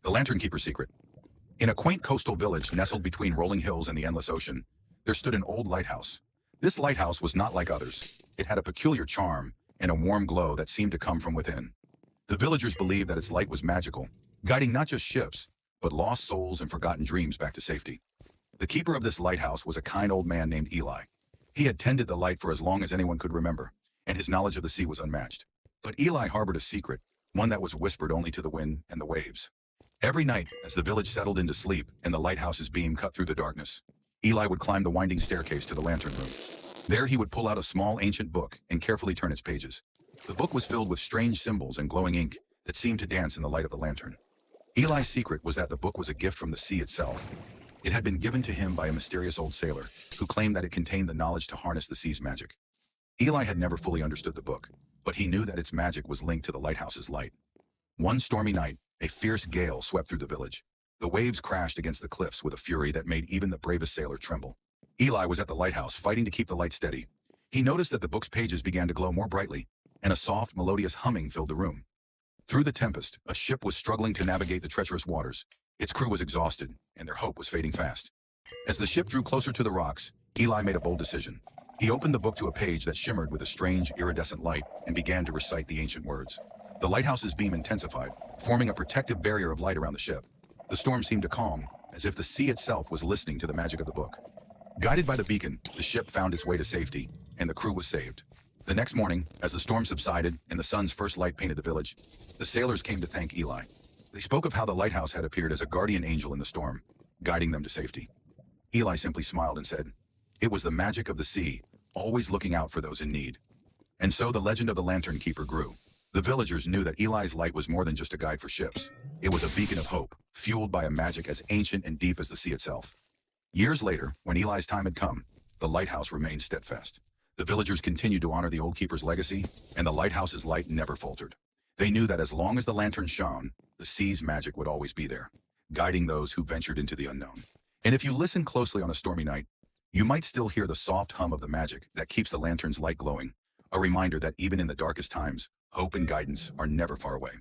The Lantern Keeper's Secret. In a quaint coastal village nestled between rolling hills and the endless ocean, there stood an old lighthouse. This lighthouse was not like others. It had a peculiar charm and a warm glow that seemed to come from within. The villagers believed that its light was magical, guiding not just ships, but lost souls and forgotten dreams back to safety. The keeper of this lighthouse was a kind old man named Eli. He had tended the light for as long as anyone could remember, and his knowledge of the sea was unmatched. But Eli harbored a secret, one that was whispered only to the wind and the waves. Every night, as the village settled into sleep and the lighthouse's beam cut through the darkness, Eli would climb the winding staircase to the lantern room. There he would pull out a small ancient book and carefully turn its pages. The book was filled with strange symbols and glowing ink that seemed to dance in the light of the lantern. Eli's secret was that the book was a gift from the sea itself. It had been given to him by a mysterious old sailor who claimed that it contained the knowledge to harness the sea's magic. Eli had never fully understood the book, but he knew that its magic was linked to the lighthouse's light. One stormy night, a fierce gale swept through the village. The waves crashed against the cliffs with a fury that made even the bravest sailor tremble. Eli was at the lighthouse fighting to keep the light steady. He noticed that the book's pages began to glow more brightly, and a soft, melodious humming filled the room. Through the tempest, a ship was struggling to navigate the treacherous waters. Its crew was exhausted, and their hope was fading fast. As the ship drew closer to the rocks, Eli made a bold decision. He opened the book to a page that shimmered with a strange, iridescent light and began to recite the ancient words. The lighthouse's beam intensified, forming a protective barrier of light around the ship. The storm seemed to calm, as if the sea itself was listening to the magic of the book. Guided by the beacon, the ship found its way to safety, and the crew was saved. The next morning, as the storm subsided and the sun's first light painted the village, the sailors came to thank Eli. They spoke of how the lighthouse had appeared as a guardian angel in the storm, guiding them to safety. Eli simply smiled and said, "It was the magic of the sea, always looking out for those in need." And so the legend of the Lantern Keeper grew. The villagers knew that Eli's light was more than just a guide for ships. It was a beacon of hope, fueled by a magic as ancient and deep as the sea itself. Years later, when Eli's time had come, the lighthouse remained steadfast. The villagers continued to honor the old keeper's legacy, and the lighthouse's light never faltered. They knew that as long as the lantern shone, the sea's magic would always be there, guiding those who ventured into the unknown. And if you listen closely on a stormy night, you might still hear the soft hum of the magic that keeps the lantern's light glowing, a reminder that even in the darkest times, hope and guidance are never far away.